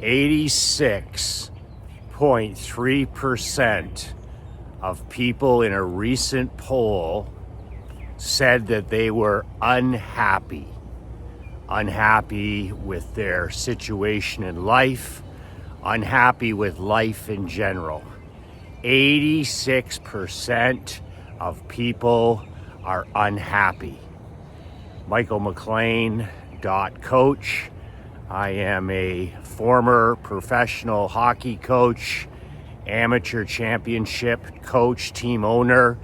86.3% of people in a recent poll said that they were unhappy with their situation in life, unhappy with life in general. 86% of people are unhappy. Michael McLean, coach. I am a former professional hockey coach, amateur championship coach, team owner,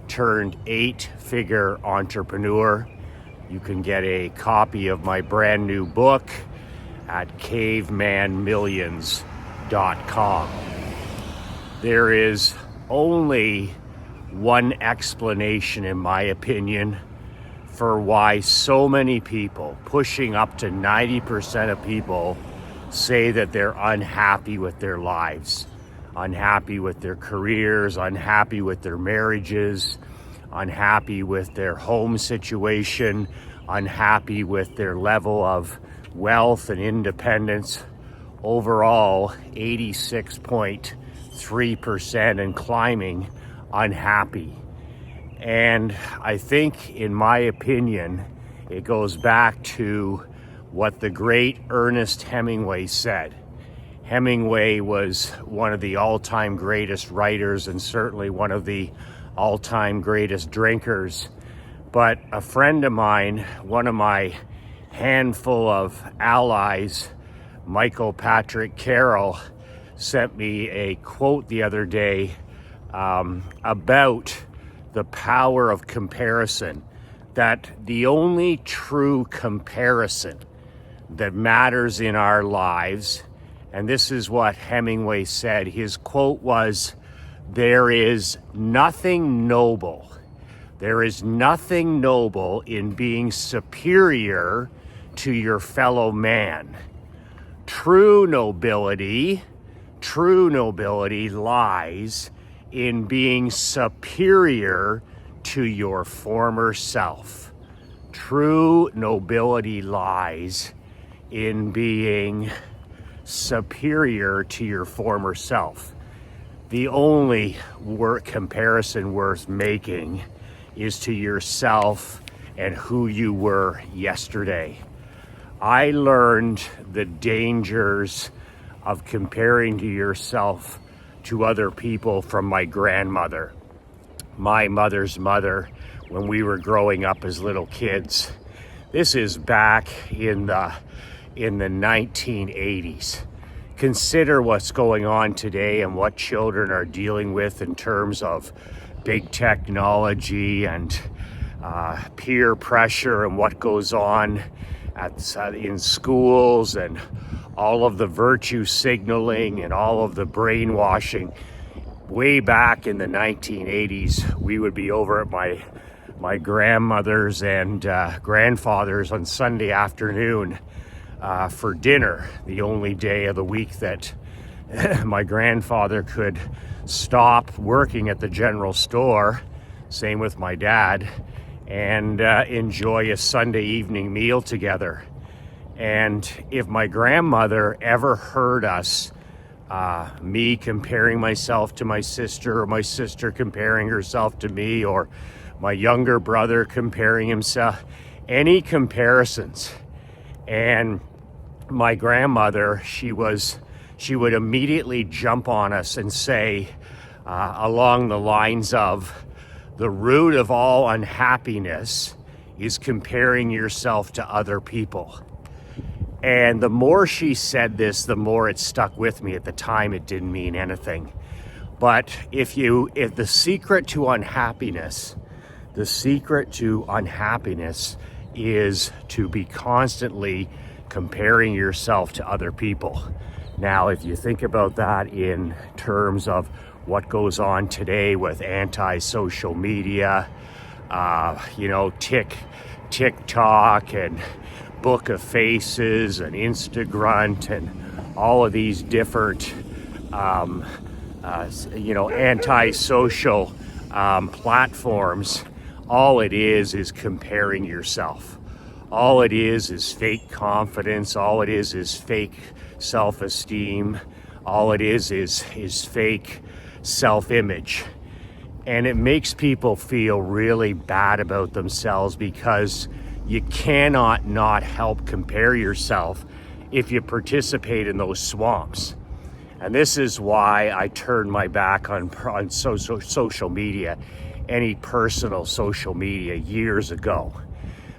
turned 8-figure entrepreneur. You can get a copy of my brand new book at cavemanmillions.com. There is only one explanation, in my opinion, for why so many people, pushing up to 90% of people, say that they're unhappy with their lives, unhappy with their careers, unhappy with their marriages, unhappy with their home situation, unhappy with their level of wealth and independence. Overall, 86.3% and climbing unhappy. And I think, in my opinion, it goes back to what the great Ernest Hemingway said. Hemingway was one of the all-time greatest writers and certainly one of the all-time greatest drinkers. But a friend of mine, one of my handful of allies, Michael Patrick Carroll, sent me a quote the other day about the power of comparison, that the only true comparison that matters in our lives, and this is what Hemingway said, his quote was, there is nothing noble in being superior to your fellow man. True nobility lies in being superior to your former self. True nobility lies in being superior to your former self. The only comparison worth making is to yourself and who you were yesterday. I learned the dangers of comparing to yourself to other people from my grandmother, my mother's mother, when we were growing up as little kids. This is back in the 1980s. Consider what's going on today and what children are dealing with in terms of big technology and peer pressure and what goes on in schools and all of the virtue signaling and all of the brainwashing. Way back in the 1980s, we would be over at my grandmother's and grandfather's on Sunday afternoon for dinner, the only day of the week that my grandfather could stop working at the general store, same with my dad, and enjoy a Sunday evening meal together. And if my grandmother ever heard us, me comparing myself to my sister, or my sister comparing herself to me, or my younger brother comparing himself, any comparisons, and my grandmother, she would immediately jump on us and say, along the lines of, the root of all unhappiness is comparing yourself to other people. And the more she said this, the more it stuck with me. At the time, it didn't mean anything. But if the secret to unhappiness is to be constantly comparing yourself to other people. Now, if you think about that in terms of what goes on today with anti-social media, TikTok and Book of Faces and Instagram and all of these different, anti-social platforms, all it is comparing yourself. All it is fake confidence. All it is fake self-esteem. All it is fake self-image. And it makes people feel really bad about themselves because you cannot not help compare yourself if you participate in those swamps. And this is why I turned my back on social media, any personal social media, years ago.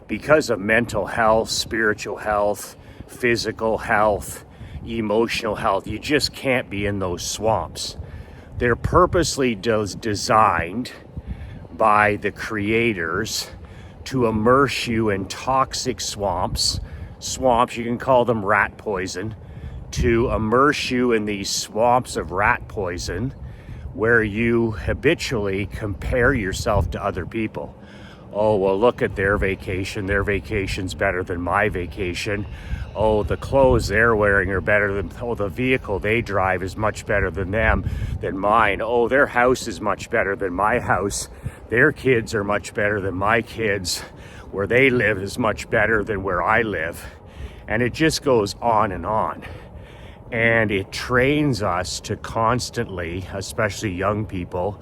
Because of mental health, spiritual health, physical health, emotional health, you just can't be in those swamps. They're purposely designed by the creators to immerse you in toxic swamps, you can call them rat poison, to immerse you in these swamps of rat poison where you habitually compare yourself to other people. Oh, well, look at their vacation. Their vacation's better than my vacation. Oh, the clothes they're wearing are better than, oh, the vehicle they drive is much better than mine. Oh, their house is much better than my house. Their kids are much better than my kids. Where they live is much better than where I live. And it just goes on and on. And it trains us to constantly, especially young people,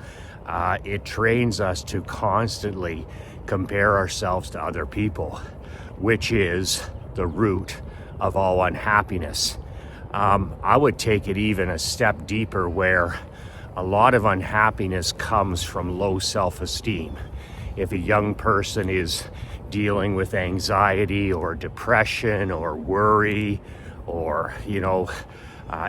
it trains us to constantly compare ourselves to other people, which is the root of all unhappiness. I would take it even a step deeper, where a lot of unhappiness comes from low self-esteem. If a young person is dealing with anxiety or depression or worry or,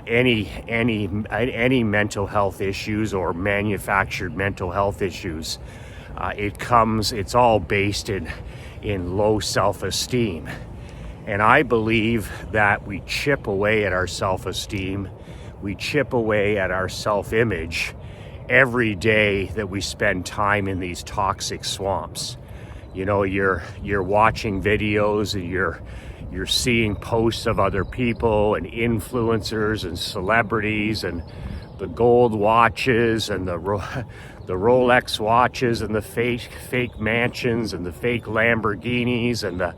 any mental health issues or manufactured mental health issues, it's all based in low self-esteem. And I believe that we chip away at our self-esteem, we chip away at our self-image every day that we spend time in these toxic swamps. You're watching videos and you're seeing posts of other people and influencers and celebrities and the gold watches and the Rolex watches and the fake mansions and the fake Lamborghinis and the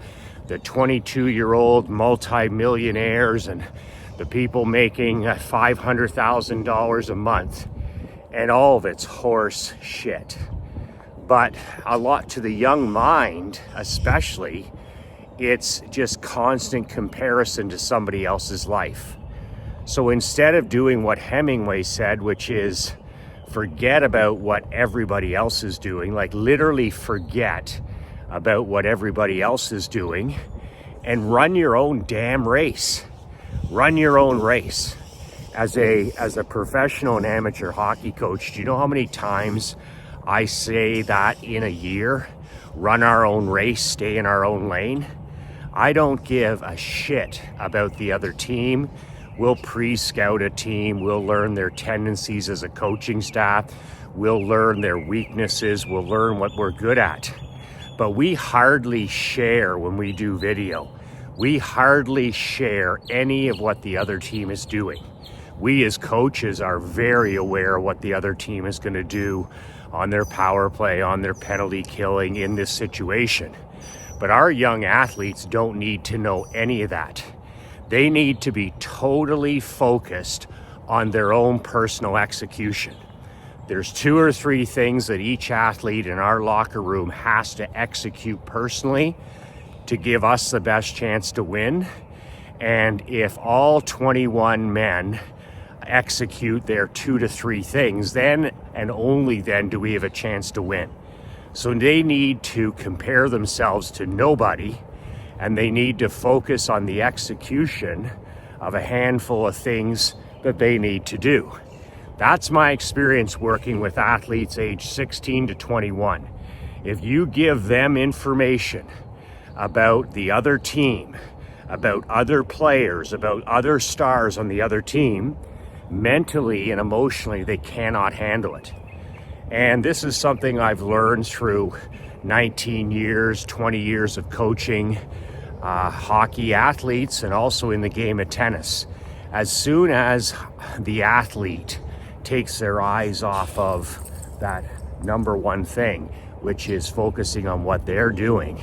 22-year-old multi-millionaires and the people making $500,000 a month, and all of it's horse shit. But a lot to the young mind, especially, it's just constant comparison to somebody else's life. So instead of doing what Hemingway said, which is forget about what everybody else is doing, like literally forget about what everybody else is doing and run your own damn race. Run your own race. As a professional and amateur hockey coach, do you know how many times I say that in a year? Run our own race, stay in our own lane. I don't give a shit about the other team. We'll pre-scout a team. We'll learn their tendencies as a coaching staff. We'll learn their weaknesses. We'll learn what we're good at. But we hardly share when we do video. We hardly share any of what the other team is doing. We as coaches are very aware of what the other team is going to do on their power play, on their penalty killing in this situation. But our young athletes don't need to know any of that. They need to be totally focused on their own personal execution. There's 2 or 3 things that each athlete in our locker room has to execute personally to give us the best chance to win. And if all 21 men execute their 2 to 3 things, then and only then do we have a chance to win. So they need to compare themselves to nobody, and they need to focus on the execution of a handful of things that they need to do. That's my experience working with athletes age 16 to 21. If you give them information about the other team, about other players, about other stars on the other team, mentally and emotionally, they cannot handle it. And this is something I've learned through 19 years, 20 years of coaching hockey athletes and also in the game of tennis. As soon as the athlete takes their eyes off of that number one thing, which is focusing on what they're doing,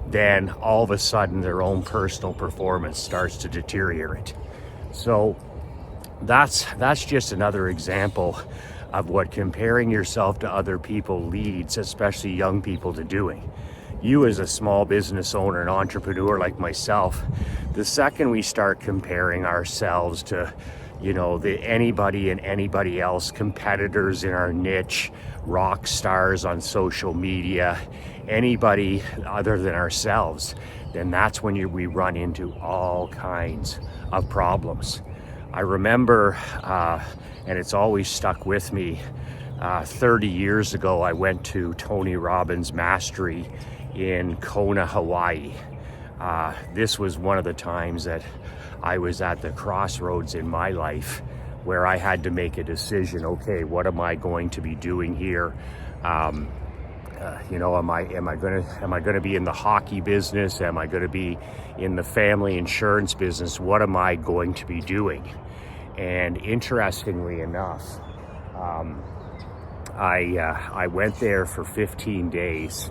then all of a sudden their own personal performance starts to deteriorate. So that's just another example of what comparing yourself to other people leads, especially young people, to doing. You as a small business owner and entrepreneur like myself, the second we start comparing ourselves to, anybody and anybody else, competitors in our niche, rock stars on social media, anybody other than ourselves, then that's when we run into all kinds of problems. I remember, and it's always stuck with me, 30 years ago, I went to Tony Robbins' Mastery in Kona, Hawaii. This was one of the times that I was at the crossroads in my life where I had to make a decision. Okay, what am I going to be doing here? Am I going to be in the hockey business? Am I going to be in the family insurance business? What am I going to be doing? And interestingly enough, I went there for 15 days.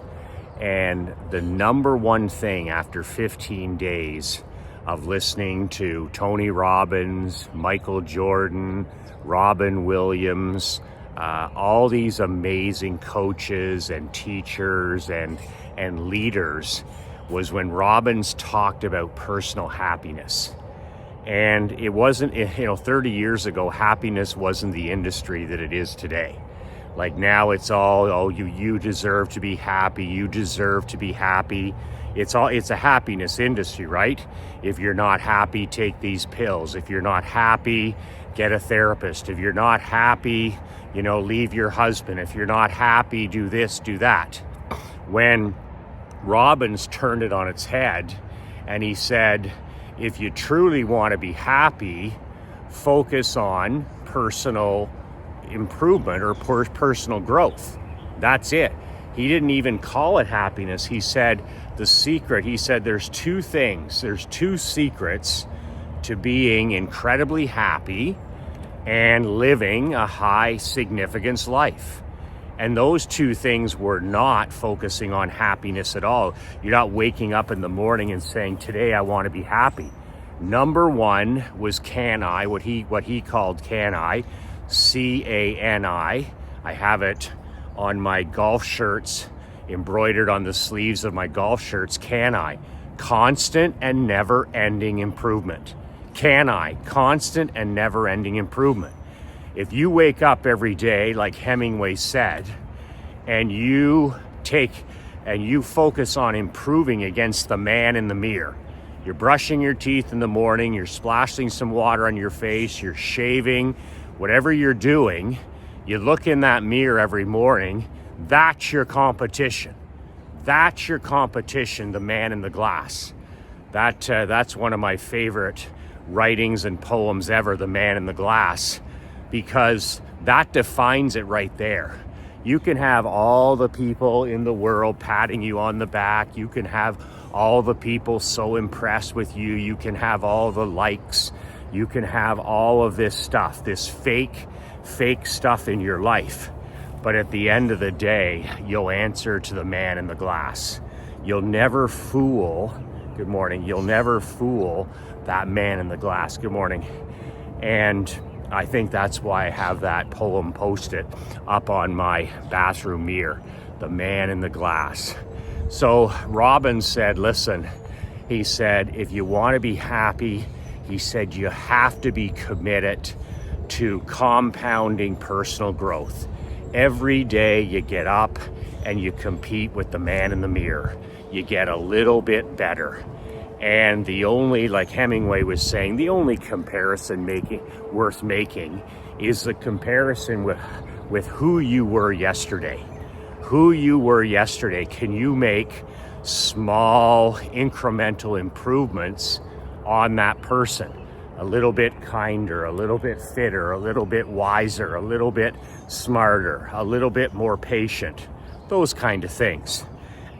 And the number one thing after 15 days of listening to Tony Robbins, Michael Jordan, Robin Williams, all these amazing coaches and teachers and leaders, was when Robbins talked about personal happiness. And it wasn't, 30 years ago, happiness wasn't the industry that it is today. Like now it's all, you deserve to be happy, you deserve to be happy. It's a happiness industry, right? If you're not happy, take these pills. If you're not happy, get a therapist. If you're not happy, leave your husband. If you're not happy, do this, do that. When Robbins turned it on its head and he said, if you truly want to be happy, focus on personal improvement or personal growth. That's it. He didn't even call it happiness. He said the secret, there's two secrets to being incredibly happy and living a high significance life. And those two things were not focusing on happiness at all. You're not waking up in the morning and saying, today I want to be happy. Number one was CANI, what he called CANI, C-A-N-I. I have it on my golf shirts, embroidered on the sleeves of my golf shirts. CANI, constant and never-ending improvement. CANI, constant and never-ending improvement. If you wake up every day, like Hemingway said, and you focus on improving against the man in the mirror, you're brushing your teeth in the morning, you're splashing some water on your face, you're shaving, whatever you're doing, you look in that mirror every morning, that's your competition. That's your competition, the man in the glass. That's one of my favorite writings and poems ever, The Man in the Glass, because that defines it right there. You can have all the people in the world patting you on the back. You can have all the people so impressed with you. You can have all the likes. You can have all of this stuff, this fake stuff in your life. But at the end of the day, you'll answer to the man in the glass. You'll never fool, good morning, you'll never fool that man in the glass. Good morning. And I think that's why I have that poem posted up on my bathroom mirror, The Man in the Glass. So Robbins said, listen, he said, if you want to be happy, he said, you have to be committed to compounding personal growth. Every day you get up and you compete with the man in the mirror. You get a little bit better. And the only, like Hemingway was saying, the only comparison worth making is the comparison with who you were yesterday. Who you were yesterday. Can you make small incremental improvements on that person? A little bit kinder, a little bit fitter, a little bit wiser, a little bit smarter, a little bit more patient, those kind of things.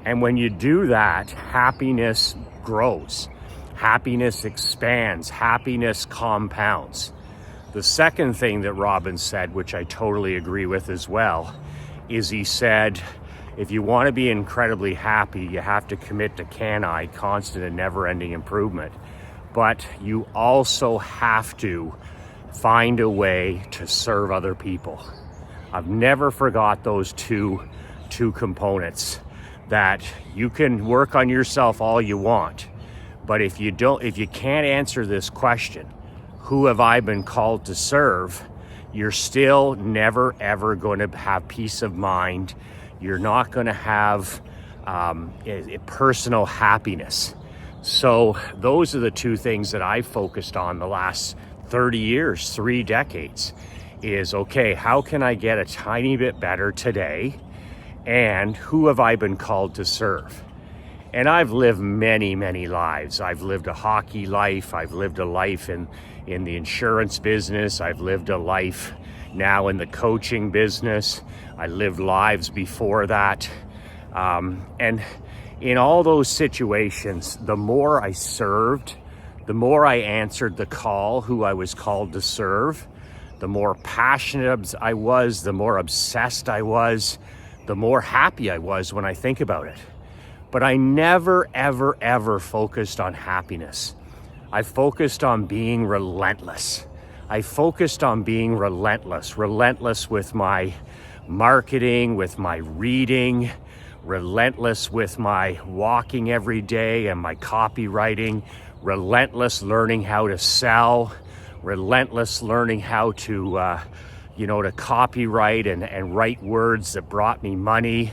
And when you do that, happiness grows, happiness expands, happiness compounds. The second thing that Robbins said, which I totally agree with as well, is he said, if you want to be incredibly happy, you have to commit to CANI, constant and never-ending improvement. but you also have to find a way to serve other people. I've never forgot those two components, that you can work on yourself all you want, but if you can't answer this question, who have I been called to serve, you're still never ever going to have peace of mind. You're not going to have a personal happiness. So those are the two things that I focused on the last 30 years, 3 decades, is okay, how can I get a tiny bit better today, and who have I been called to serve? And I've lived many, many lives. I've lived a hockey life. I've lived a life in the insurance business. I've lived a life now in the coaching business. I lived lives before that. And in all those situations, the more I served, the more I answered the call, who I was called to serve, the more passionate I was, the more obsessed I was, the more happy I was when I think about it. But I never, ever, ever focused on happiness. I focused on being relentless. I focused on being relentless with my marketing, with my reading, relentless with my walking every day and my copywriting, relentless learning how to sell, relentless learning how to, to copyright and write words that brought me money,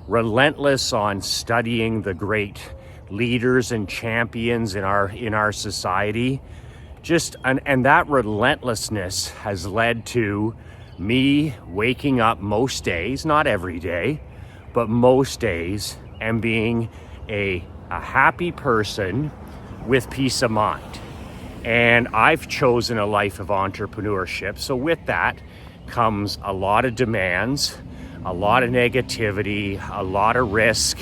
relentless on studying the great leaders and champions in our society. And that relentlessness has led to me waking up most days, not every day, but most days, and being a happy person with peace of mind. And I've chosen a life of entrepreneurship. So with that comes a lot of demands, a lot of negativity, a lot of risk,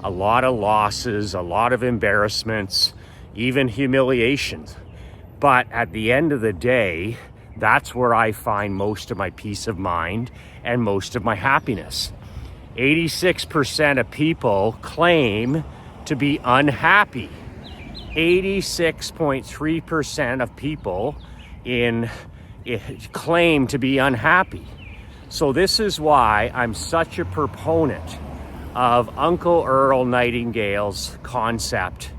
a lot of losses, a lot of embarrassments, even humiliations. But at the end of the day, that's where I find most of my peace of mind and most of my happiness. 86% of people claim to be unhappy. 86.3% of people claim to be unhappy. So this is why I'm such a proponent of Uncle Earl Nightingale's concept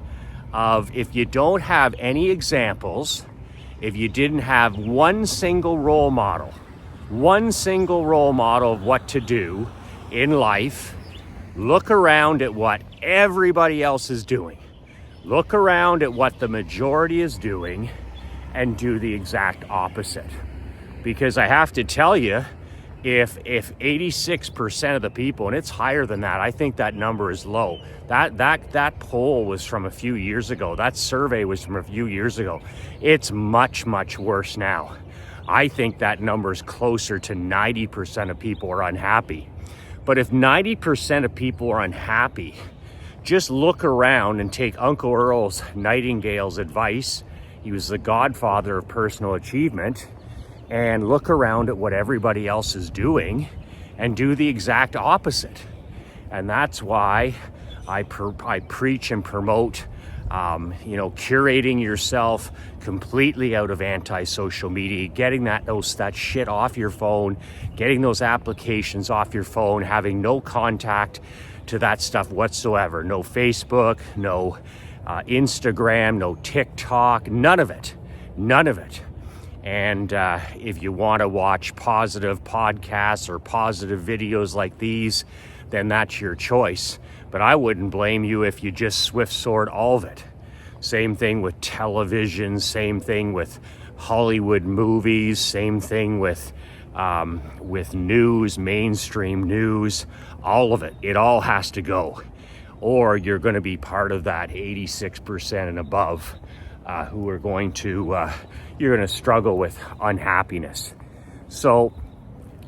of, if you don't have any examples, if you didn't have one single role model of what to do in life, look around at what everybody else is doing. Look around at what the majority is doing and do the exact opposite. Because I have to tell you, if 86% of the people, and it's higher than that, I think that number is low. That poll was from a few years ago. That survey was from a few years ago. It's much, much worse now. I think that number is closer to 90% of people are unhappy. But if 90% of people are unhappy, just look around and take Uncle Earl Nightingale's advice. He was the godfather of personal achievement. And look around at what everybody else is doing and do the exact opposite. And that's why I preach and promote, curating yourself completely out of anti-social media, getting that shit off your phone, getting those applications off your phone, having no contact to that stuff whatsoever. No Facebook, no Instagram, no TikTok, none of it. And if you want to watch positive podcasts or positive videos like these, then that's your choice. But I wouldn't blame you if you just swift sword all of it. Same thing with television, same thing with Hollywood movies, same thing with news, mainstream news, all of it. It all has to go. Or you're going to be part of that 86% and above who are going to, you're going to struggle with unhappiness. So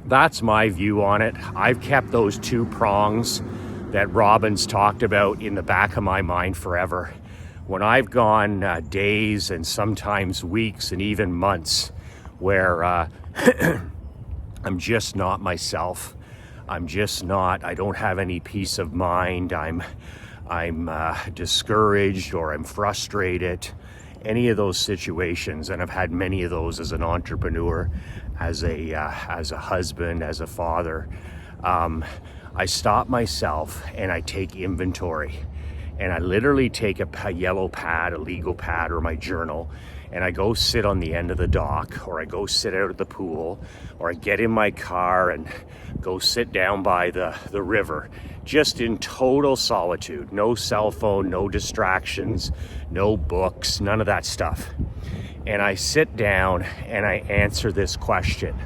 that's my view on it. I've kept those two prongs that Robbins talked about in the back of my mind forever. When I've gone days and sometimes weeks and even months where I'm just not myself, I don't have any peace of mind, I'm discouraged or I'm frustrated, any of those situations, and I've had many of those as an entrepreneur, as a husband, as a father, I stop myself and I take inventory. And I literally take a yellow pad, a legal pad, or my journal, and I go sit on the end of the dock, or I go sit out at the pool, or I get in my car and go sit down by the river, just in total solitude. No cell phone, no distractions, no books, none of that stuff. And I sit down and I answer this question,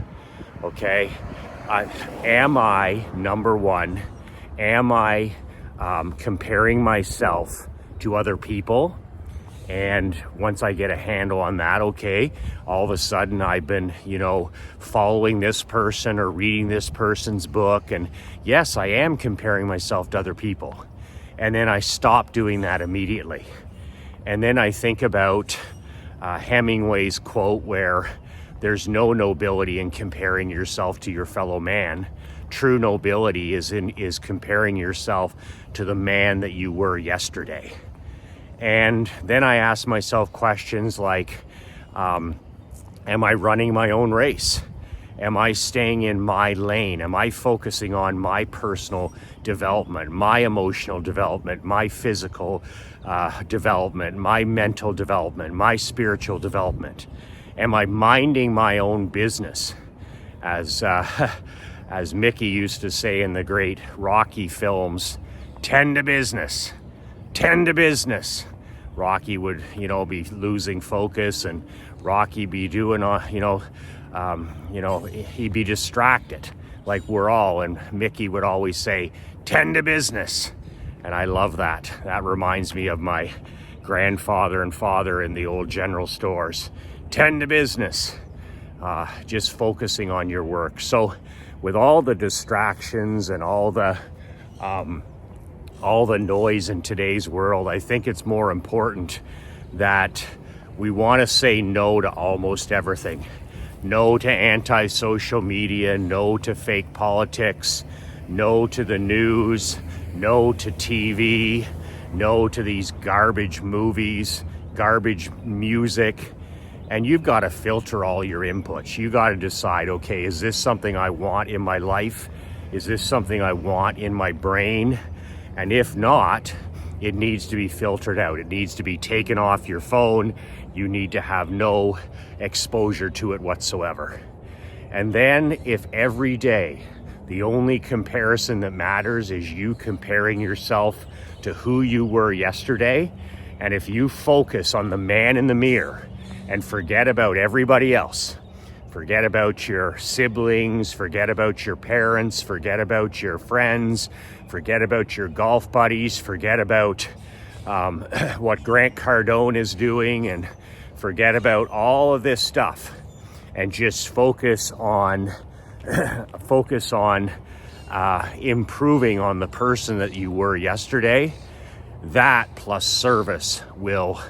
okay? Am I, number one, am I comparing myself to other people? And once I get a handle on that, okay, all of a sudden I've been, following this person or reading this person's book. And yes, I am comparing myself to other people. And then I stop doing that immediately. And then I think about Hemingway's quote where there's no nobility in comparing yourself to your fellow man. True nobility is comparing yourself to the man that you were yesterday. And then I ask myself questions like, am I running my own race? Am I staying in my lane? Am I focusing on my personal development, my emotional development, my physical development, my mental development, my spiritual development? Am I minding my own business? As Mickey used to say in the great Rocky films, tend to business. Tend to business. Rocky would, be losing focus, and Rocky be doing, he'd be distracted, like we're all. And Mickey would always say, tend to business. And I love that. That reminds me of my grandfather and father in the old general stores. Tend to business. Just focusing on your work. So with all the distractions and all the noise in today's world, I think it's more important that we want to say no to almost everything. No to anti-social media, no to fake politics, no to the news, no to TV, no to these garbage movies, garbage music. And you've got to filter all your inputs. You got to decide, okay, is this something I want in my life? Is this something I want in my brain? And if not, it needs to be filtered out. It needs to be taken off your phone. You need to have no exposure to it whatsoever. And then if every day the only comparison that matters is you comparing yourself to who you were yesterday, and if you focus on the man in the mirror and forget about everybody else, forget about your siblings, forget about your parents, forget about your friends, forget about your golf buddies, forget about what Grant Cardone is doing, and forget about all of this stuff, and just focus on improving on the person that you were yesterday. That plus service will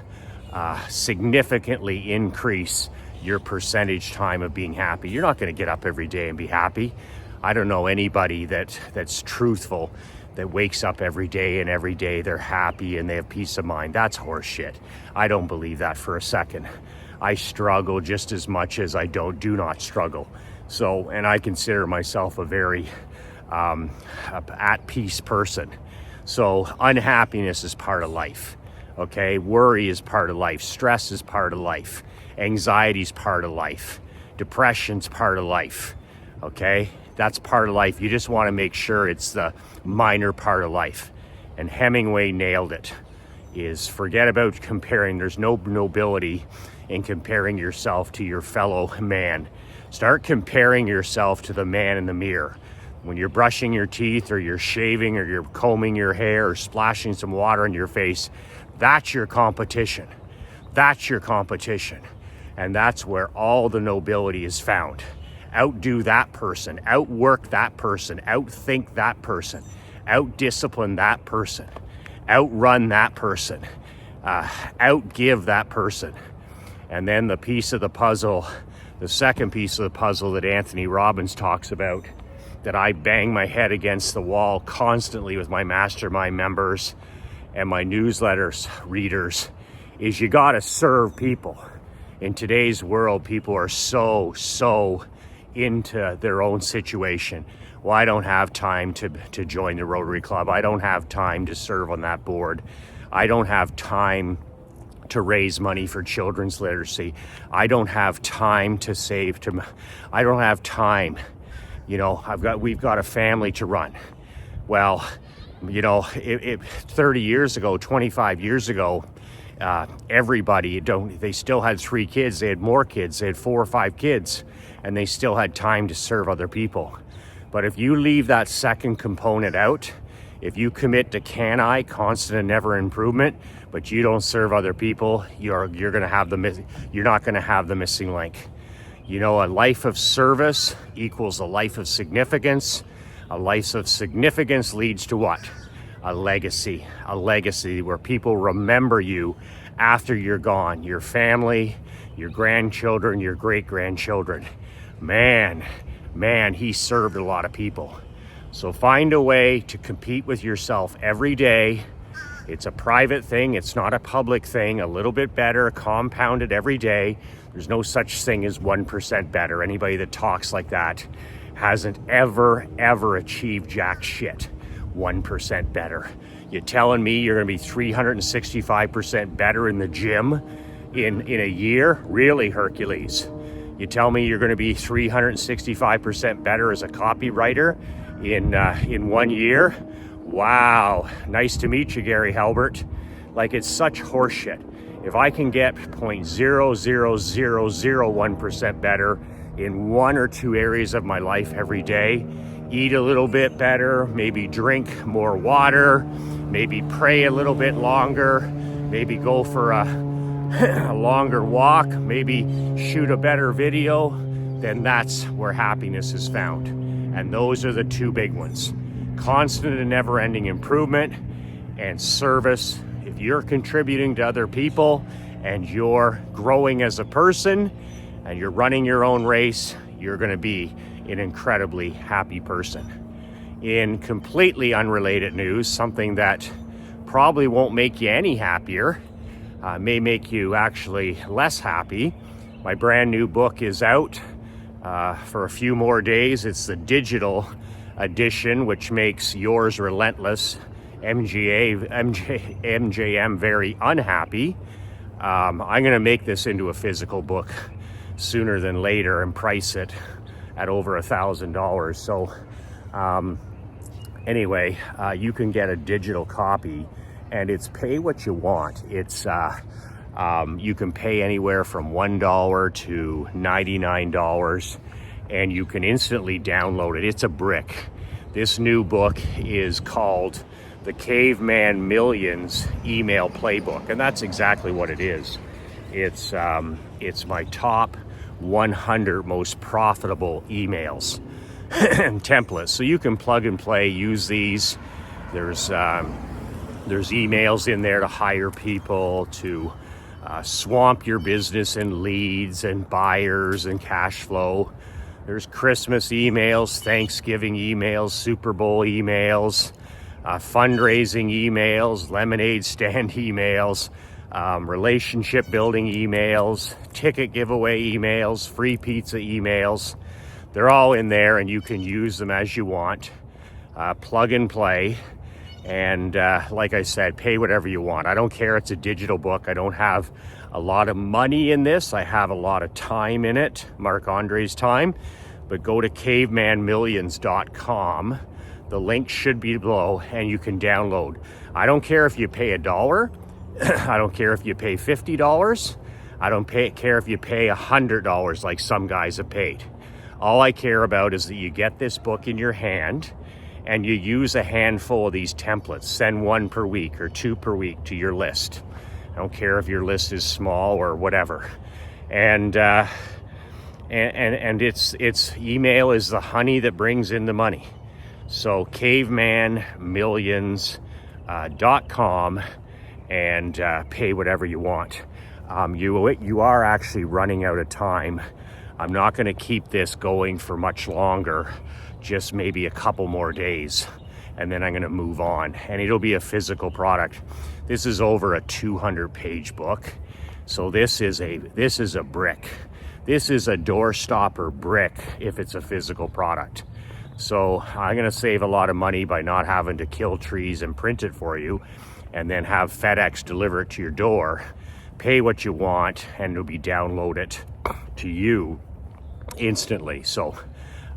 significantly increase your percentage time of being happy. You're not going to get up every day and be happy. I don't know anybody that's truthful that wakes up every day and every day they're happy and they have peace of mind. That's horseshit. I don't believe that for a second. I struggle just as much as I do not struggle. So, and I consider myself a very at peace person. So unhappiness is part of life. Okay, worry is part of life. Stress is part of life. Anxiety is part of life. Depression's part of life. Okay, that's part of life. You just want to make sure it's the minor part of life. And Hemingway nailed it. Is forget about comparing. There's no nobility in comparing yourself to your fellow man. Start comparing yourself to the man in the mirror. When you're brushing your teeth, or you're shaving, or you're combing your hair, or splashing some water on your face, that's your competition. That's your competition. And that's where all the nobility is found. Outdo that person, outwork that person, outthink that person, outdiscipline that person, outrun that person, outgive that person. And then the piece of the puzzle, the second piece of the puzzle that Anthony Robbins talks about, that I bang my head against the wall constantly with my mastermind members and my newsletters readers, is you got to serve people. In today's world, people are so into their own situation. Well, I don't have time to join the Rotary Club. I don't have time to serve on that board. I don't have time to raise money for children's literacy. I don't have time to save. I don't have time. You know, we've got a family to run. Well, you know, 30 years ago, 25 years ago, everybody they still had 3 kids. They had more kids. They had 4 or 5 kids, and they still had time to serve other people. But if you leave that second component out, if you commit to constant and never improvement, but you don't serve other people, you're going to have you're not going to have the missing link. You know, a life of service equals a life of significance. A life of significance leads to what? A legacy where people remember you after you're gone. Your family, your grandchildren, your great-grandchildren. Man, he served a lot of people. So find a way to compete with yourself every day. It's a private thing. It's not a public thing. A little bit better, compounded every day. There's no such thing as 1% better. Anybody that talks like that hasn't ever achieved jack shit. 1% better. You're telling me you're going to be 365% better in the gym in a year? Really, Hercules? You tell me you're going to be 365% better as a copywriter in 1 year? Wow. Nice to meet you, Gary Halbert. Like, it's such horseshit. If I can get 0.00001% better in 1 or 2 areas of my life every day, eat a little bit better, maybe drink more water, maybe pray a little bit longer, maybe go for a longer walk, maybe shoot a better video, then that's where happiness is found. And those are the 2 big ones. Constant and never-ending improvement and service. If you're contributing to other people and you're growing as a person and you're running your own race, you're going to be an incredibly happy person. In completely unrelated news, something that probably won't make you any happier, may make you actually less happy. My brand new book is out for a few more days. It's the digital edition, which makes Yours Relentless, MJM, very unhappy. I'm going to make this into a physical book sooner than later and price it at over $1,000. So anyway, you can get a digital copy, and it's pay what you want. It's you can pay anywhere from $1 to $99, and you can instantly download it. It's a brick. This new book is called The Caveman Millions Email Playbook, and that's exactly what it is. It's my top 100 most profitable emails and templates. So you can plug and play, use these. There's emails in there to hire people, to swamp your business in leads and buyers and cash flow. There's Christmas emails, Thanksgiving emails, Super Bowl emails, fundraising emails, lemonade stand emails, relationship building emails, ticket giveaway emails, free pizza emails. They're all in there, and you can use them as you want. Plug and play. And like I said, pay whatever you want. I don't care. It's a digital book. I don't have a lot of money in this. I have a lot of time in it, Marc Andre's time. But go to cavemanmillions.com. The link should be below, and you can download. I don't care if you pay $1. I don't care if you pay $50. I don't care if you pay $100 like some guys have paid. All I care about is that you get this book in your hand and you use a handful of these templates. Send 1 per week or 2 per week to your list. I don't care if your list is small or whatever. And it's email is the honey that brings in the money. So cavemanmillions.com and pay whatever you want. You are actually running out of time. I'm not going to keep this going for much longer, just maybe a couple more days. and then I'm going to move on, and it'll be a physical product. This is over a 200-page book, so this is a brick. This is a door stopper brick if it's a physical product. So I'm going to save a lot of money by not having to kill trees and print it for you, and then have FedEx deliver it to your door. Pay what you want, and it'll be downloaded to you instantly. So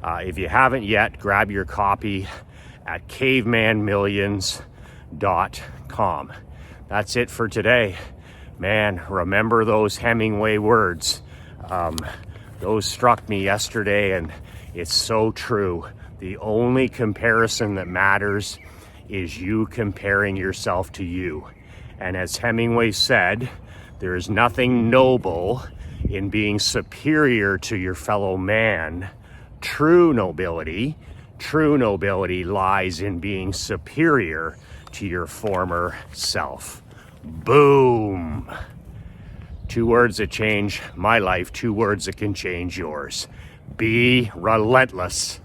if you haven't yet, grab your copy at cavemanmillions.com. That's it for today. Man, remember those Hemingway words. Those struck me yesterday, and it's so true. The only comparison that matters is you comparing yourself to you. And as Hemingway said, there is nothing noble in being superior to your fellow man. True nobility lies in being superior to your former self. Boom. 2 words that change my life, 2 words that can change yours. Be relentless.